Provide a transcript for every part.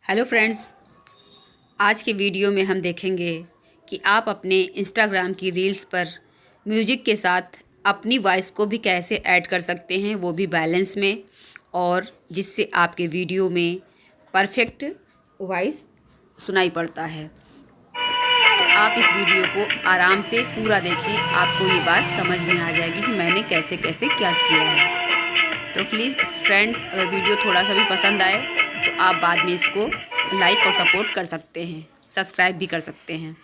Hello friends, आज के video में हम देखेंगे कि आप अपने इंस्टाग्राम की रील्स पर म्यूजिक के साथ अपनी वॉइस को भी कैसे ऐड कर सकते हैं, वो भी बैलेंस में, और जिससे आपके वीडियो में परफेक्ट वॉइस सुनाई पड़ता है। तो आप इस वीडियो को आराम से पूरा देखें, आपको ये बात समझ में आ जाएगी कि मैंने कैसे कैसे क्या किया है। तो प्लीज़ फ्रेंड्स, अगर वीडियो थोड़ा सा भी पसंद आए तो आप बाद में इसको लाइक और सपोर्ट कर सकते हैं, सब्सक्राइब भी कर सकते हैं।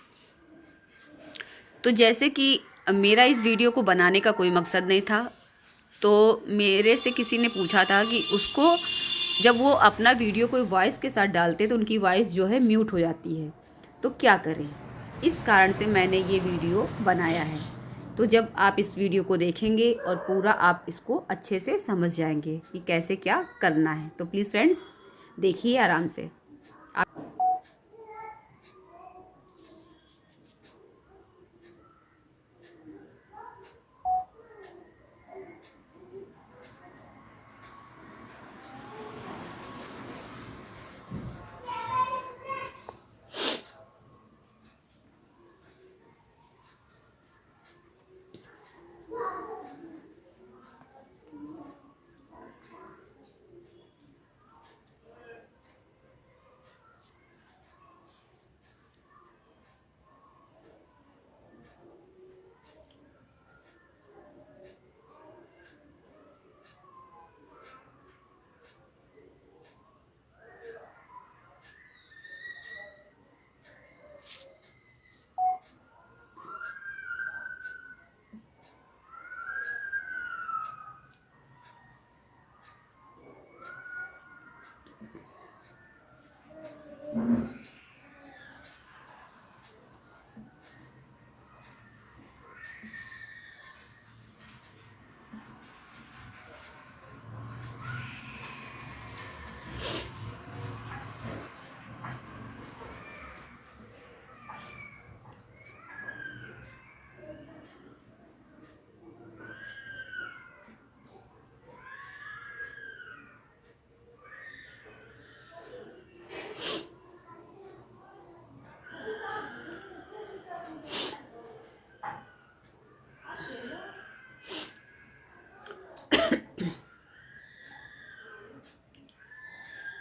तो जैसे कि मेरा इस वीडियो को बनाने का कोई मकसद नहीं था, तो मेरे से किसी ने पूछा था कि उसको जब वो अपना वीडियो कोई वॉइस के साथ डालते तो उनकी वॉइस जो है म्यूट हो जाती है, तो क्या करें। इस कारण से मैंने ये वीडियो बनाया है। तो जब आप इस वीडियो को देखेंगे और पूरा आप इसको अच्छे से समझ जाएंगे कि कैसे क्या करना है। तो प्लीज़ फ्रेंड्स, देखिए आराम से।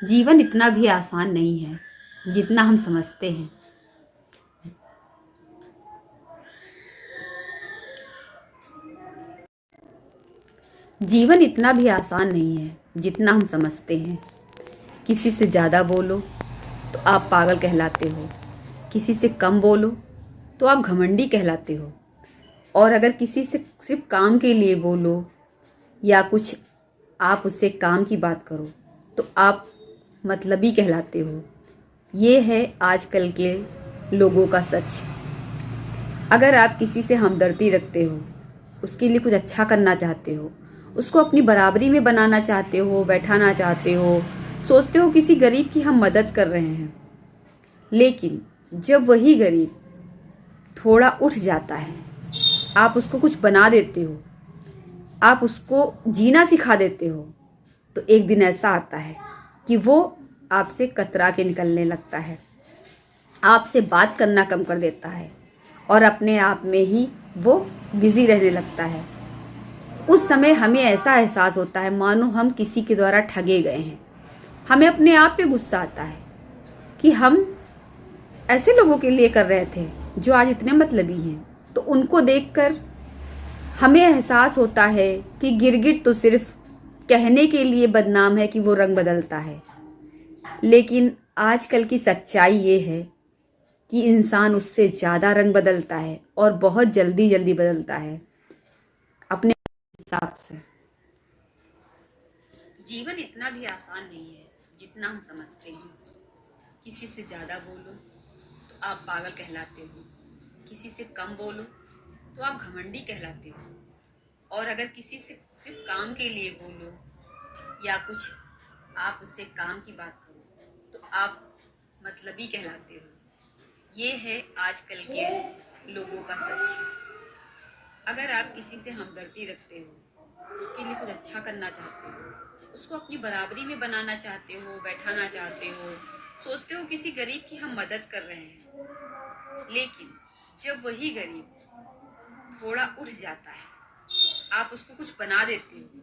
जीवन इतना भी आसान नहीं है जितना हम समझते हैं। जीवन इतना भी आसान नहीं है जितना हम समझते हैं। किसी से ज़्यादा बोलो तो आप पागल कहलाते हो, किसी से कम बोलो तो आप घमंडी कहलाते हो, और अगर किसी से सिर्फ काम के लिए बोलो या कुछ आप उससे काम की बात करो तो आप मतलबी कहलाते हो। ये है आजकल के लोगों का सच। अगर आप किसी से हमदर्दी रखते हो, उसके लिए कुछ अच्छा करना चाहते हो, उसको अपनी बराबरी में बनाना चाहते हो, बैठाना चाहते हो, सोचते हो किसी गरीब की हम मदद कर रहे हैं, लेकिन जब वही गरीब थोड़ा उठ जाता है, आप उसको कुछ बना देते हो, आप उसको जीना सिखा देते हो, तो एक दिन ऐसा आता है कि वो आपसे कतरा के निकलने लगता है, आपसे बात करना कम कर देता है और अपने आप में ही वो बिजी रहने लगता है। उस समय हमें ऐसा एहसास होता है मानो हम किसी के द्वारा ठगे गए हैं। हमें अपने आप पे गुस्सा आता है कि हम ऐसे लोगों के लिए कर रहे थे जो आज इतने मतलबी हैं। तो उनको देखकर हमें एहसास होता है कि गिरगिट तो सिर्फ कहने के लिए बदनाम है कि वो रंग बदलता है, लेकिन आजकल की सच्चाई ये है कि इंसान उससे ज़्यादा रंग बदलता है और बहुत जल्दी जल्दी बदलता है अपने हिसाब से। जीवन इतना भी आसान नहीं है जितना हम समझते हैं। किसी से ज़्यादा बोलो तो आप पागल कहलाते हो, किसी से कम बोलो तो आप घमंडी कहलाते हो, और अगर किसी से सिर्फ काम के लिए बोलो या कुछ आप उससे काम की बात करो तो आप मतलबी कहलाते हो। ये है आजकल के लोगों का सच। अगर आप किसी से हमदर्दी रखते हो, उसके लिए कुछ अच्छा करना चाहते हो, उसको अपनी बराबरी में बनाना चाहते हो, बैठाना चाहते हो, सोचते हो किसी गरीब की हम मदद कर रहे हैं, लेकिन जब वही गरीब थोड़ा उठ जाता है, आप उसको कुछ बना देते हो,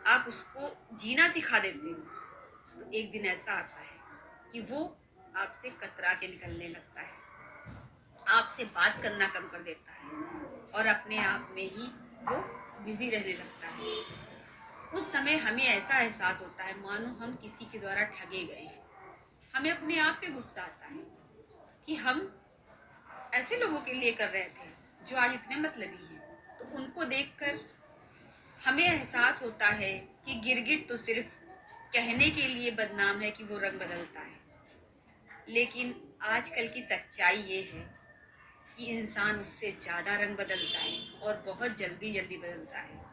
आप उसको जीना सिखा देते हो, तो एक दिन ऐसा आता है कि वो आपसे कतरा के निकलने लगता है, आपसे बात करना कम कर देता है और अपने आप में ही वो बिजी रहने लगता है। उस समय हमें ऐसा एहसास होता है मानो हम किसी के द्वारा ठगे गए हैं। हमें अपने आप पे गुस्सा आता है कि हम ऐसे लोगों के लिए कर रहे थे जो आज इतने मतलबी हैं। तो उनको देखकर हमें एहसास होता है कि गिरगिट तो सिर्फ कहने के लिए बदनाम है कि वो रंग बदलता है, लेकिन आजकल की सच्चाई ये है कि इंसान उससे ज़्यादा रंग बदलता है और बहुत जल्दी जल्दी बदलता है।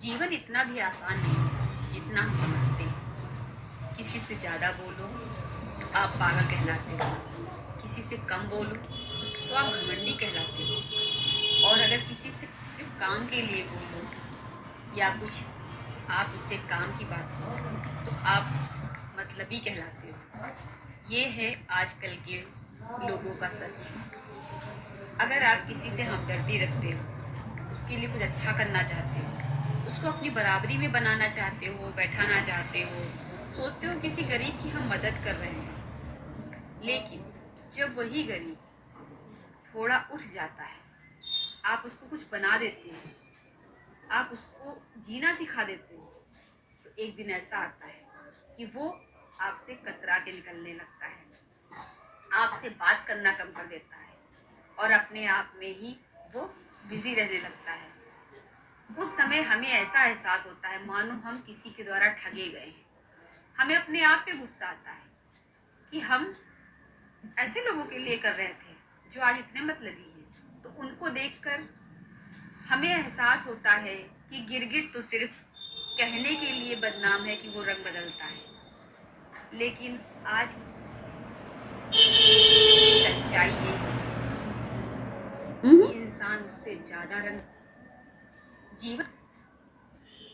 जीवन इतना भी आसान नहीं है जितना हम समझते हैं। किसी से ज़्यादा बोलो तो आप पागल कहलाते हो, किसी से कम बोलो तो आप घमंडी कहलाते हो, और अगर किसी से सिर्फ काम के लिए बोलो या कुछ आप उससे काम की बात करो तो आप मतलबी कहलाते हो। ये है आजकल के लोगों का सच। अगर आप किसी से हमदर्दी रखते हो, उसके लिए कुछ अच्छा करना चाहते हो, उसको अपनी बराबरी में बनाना चाहते हो, बैठाना चाहते हो, सोचते हो किसी गरीब की हम मदद कर रहे हैं, लेकिन जब वही गरीब थोड़ा उठ जाता है, आप उसको कुछ बना देते हो, आप उसको जीना सिखा देते हो, तो एक दिन ऐसा आता है कि वो आपसे कतरा के निकलने लगता है, आपसे बात करना कम कर देता है और अपने आप में ही वो बिजी रहने लगता है। उस समय हमें ऐसा एहसास होता है मानो हम किसी के द्वारा ठगे गए हैं। हमें अपने आप पे गुस्सा आता है कि हम ऐसे लोगों के लिए कर रहे थे जो आज इतने मतलबी हैं। तो उनको देखकर हमें एहसास होता है कि गिरगिट तो सिर्फ कहने के लिए बदनाम है कि वो रंग बदलता है, लेकिन आज की सच्चाई ये है कि इंसान उससे ज्यादा रंग जीवन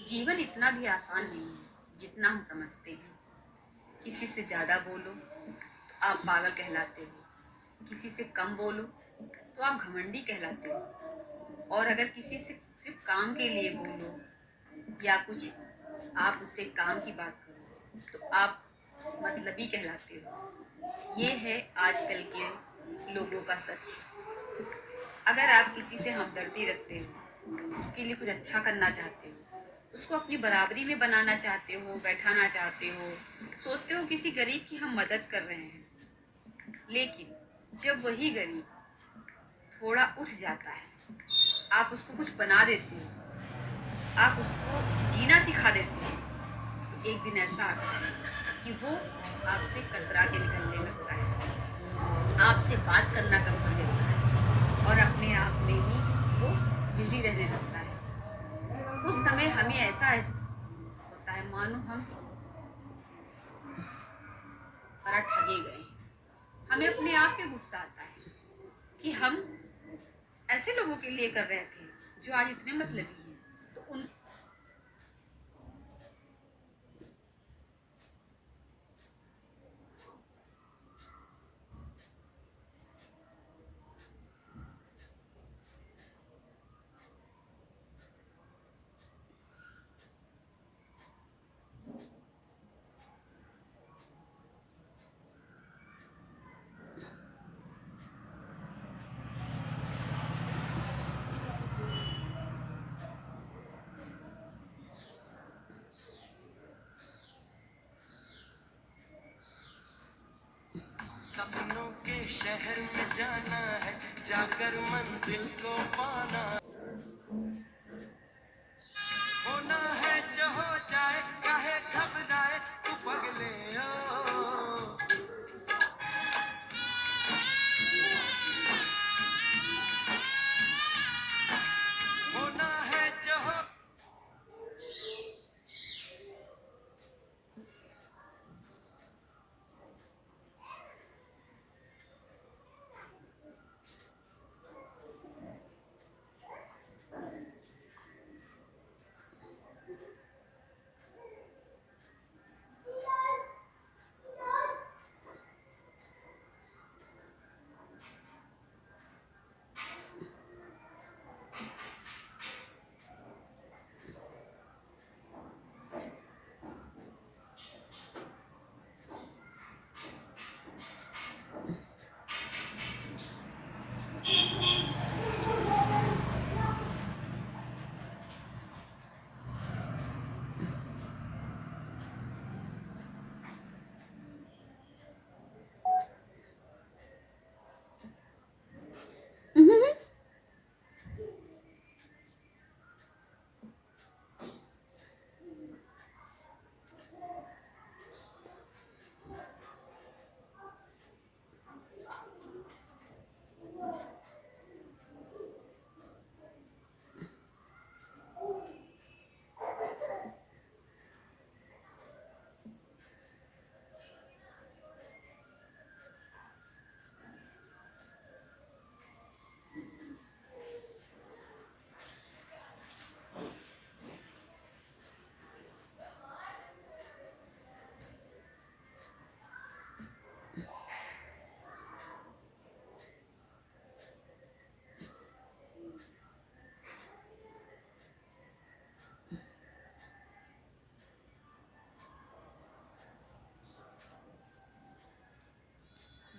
जीवन इतना भी आसान नहीं है जितना हम समझते हैं। किसी से ज़्यादा बोलो तो आप पागल कहलाते हो, किसी से कम बोलो तो आप घमंडी कहलाते हो, और अगर किसी से सिर्फ काम के लिए बोलो या कुछ आप उससे काम की बात करो तो आप मतलबी कहलाते हो। ये है आजकल के लोगों का सच। अगर आप किसी से हमदर्दी रखते हो, उसके लिए कुछ अच्छा करना चाहते हो, उसको अपनी बराबरी में बनाना चाहते हो, बैठाना चाहते हो, सोचते हो किसी गरीब की हम मदद कर रहे हैं, लेकिन जब वही गरीब थोड़ा उठ जाता है, आप उसको कुछ बना देते हो, आप उसको जीना सिखा देते हो, तो एक दिन ऐसा आता है कि वो आपसे कतरा के निकलने लगता है, आपसे बात करना कम कर देता है और अपने आप में ही वो बिजी रहने लगता है। उस समय हमें ऐसा होता है मानो हम बड़ा ठगे गए हैं। हमें अपने आप पे गुस्सा आता है कि हम ऐसे लोगों के लिए कर रहे थे जो आज इतने मतलबी हैं। तो उन सपनों के शहर में जाना है, जाकर मंजिल को पाना, होना है जो हो जाए, काहे घबराए तू पगले हो। होना है जो हो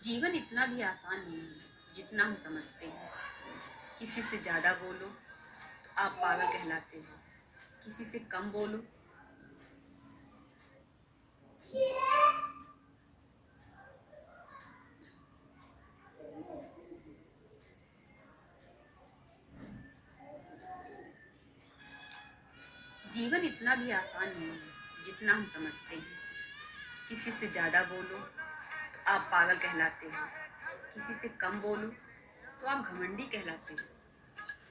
जीवन इतना भी आसान नहीं है जितना हम समझते हैं। किसी से ज़्यादा बोलो तो आप पागल कहलाते हो, किसी से कम बोलो जीवन इतना भी आसान नहीं है जितना हम समझते हैं। किसी से ज़्यादा बोलो तो आप पागल कहलाते हो, किसी से कम बोलो तो आप घमंडी कहलाते हो,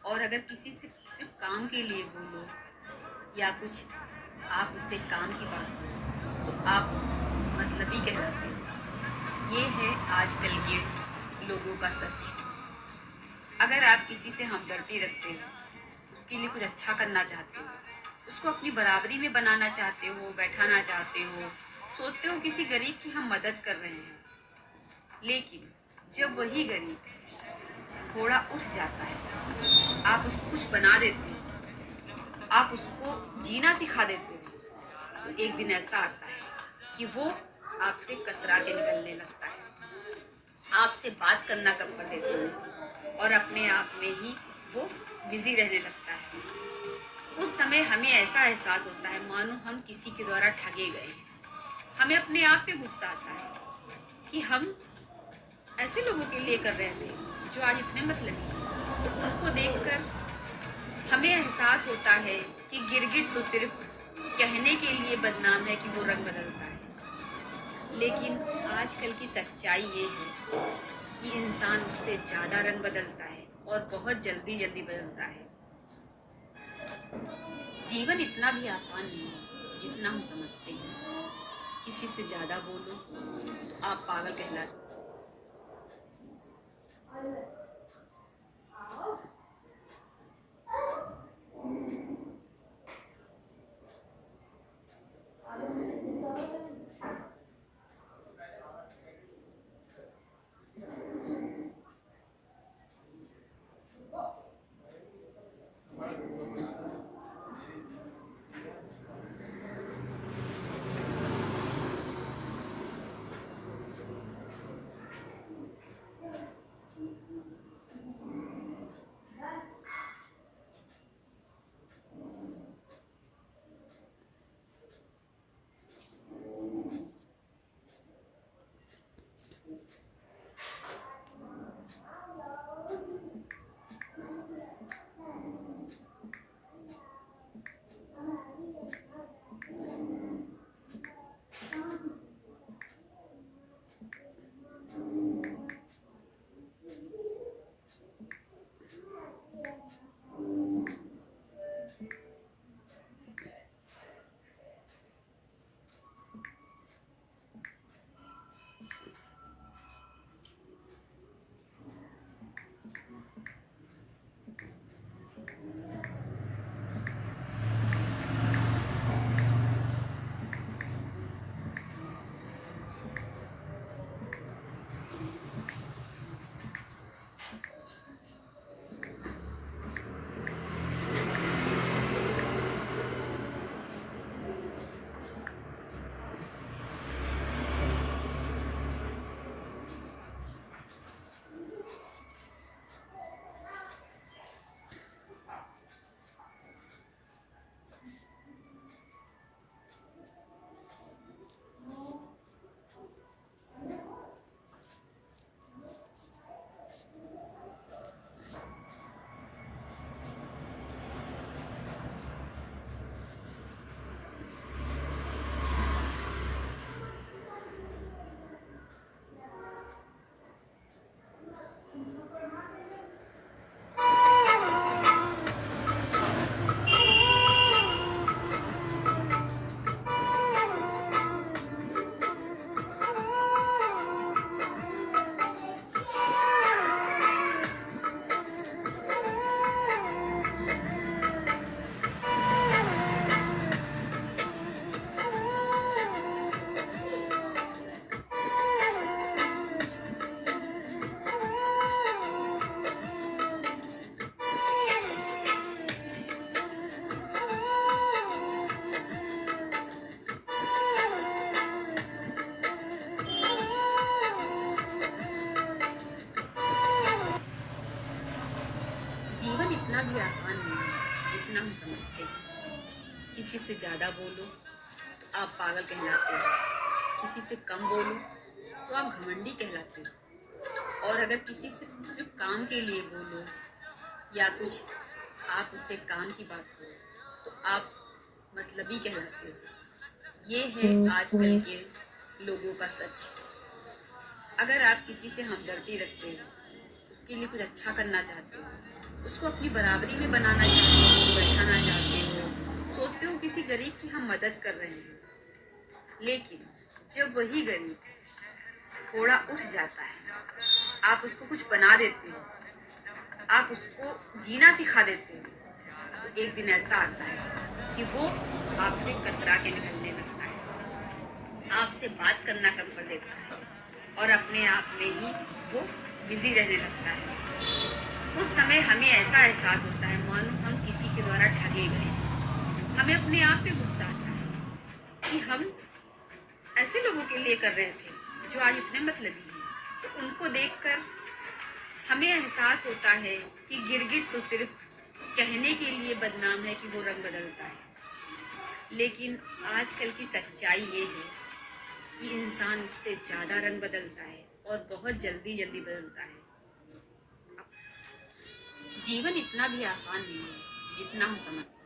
और अगर किसी से सिर्फ काम के लिए बोलो या कुछ आप उससे काम की बात करो तो आप मतलबी कहलाते हो। ये है आजकल के लोगों का सच। अगर आप किसी से हमदर्दी रखते हो, उसके लिए कुछ अच्छा करना चाहते हो, उसको अपनी बराबरी में बनाना चाहते हो, बैठाना चाहते हो, सोचते हो किसी गरीब की हम मदद कर रहे हैं, लेकिन जब वही गरीब थोड़ा उठ जाता है, आप उसको कुछ बना देते हो, आप उसको जीना सिखा देते हो, तो एक दिन ऐसा आता है कि वो आपसे कतरा के निकलने लगता है, आपसे बात करना कम कर देता है और अपने आप में ही वो बिजी रहने लगता है। उस समय हमें ऐसा एहसास होता है मानो हम किसी के द्वारा ठगे गए हैं। हमें अपने आप पे गुस्सा आता है कि हम ऐसे लोगों के लिए कर रहे थे जो आज इतने मतलबी हैं। तो उनको देखकर हमें एहसास होता है कि गिरगिट तो सिर्फ कहने के लिए बदनाम है कि वो रंग बदलता है, लेकिन आजकल की सच्चाई ये है कि इंसान उससे ज़्यादा रंग बदलता है और बहुत जल्दी जल्दी बदलता है। जीवन इतना भी आसान नहीं है जितना हम समझते हैं। किसी से ज़्यादा बोलो तो आप पागल कहलाते हो। भी आसान नहीं है जितना हम समझते हैं। किसी से ज़्यादा बोलो तो आप पागल कहलाते हो, किसी से कम बोलो तो आप घमंडी कहलाते हो, और अगर किसी से सिर्फ काम के लिए बोलो या कुछ आप उससे काम की बात करो तो आप मतलबी कहलाते हो। ये है आजकल के लोगों का सच। अगर आप किसी से हमदर्दी रखते हो, उसके लिए कुछ अच्छा करना चाहते हो, उसको अपनी बराबरी में बनाना चाहते हो, बैठाना चाहते हो, सोचते हो किसी गरीब की हम मदद कर रहे हैं, लेकिन जब वही गरीब थोड़ा उठ जाता है, आप उसको कुछ बना देते हो, आप उसको जीना सिखा देते हो, तो एक दिन ऐसा आता है कि वो आपसे कतरा के निकलने लगता है, आपसे बात करना कम कर देता है और अपने आप में ही वो बिजी रहने लगता है। उस समय हमें ऐसा एहसास होता है मानो हम किसी के द्वारा ठगे गए। हमें अपने आप पे गुस्सा आता है कि हम ऐसे लोगों के लिए कर रहे थे जो आज इतने मतलबी हैं। तो उनको देखकर हमें एहसास होता है कि गिरगिट तो सिर्फ कहने के लिए बदनाम है कि वो रंग बदलता है, लेकिन आजकल की सच्चाई ये है कि इंसान उससे ज़्यादा रंग बदलता है और बहुत जल्दी जल्दी बदलता है। जीवन इतना भी आसान नहीं है जितना हम समझते हैं।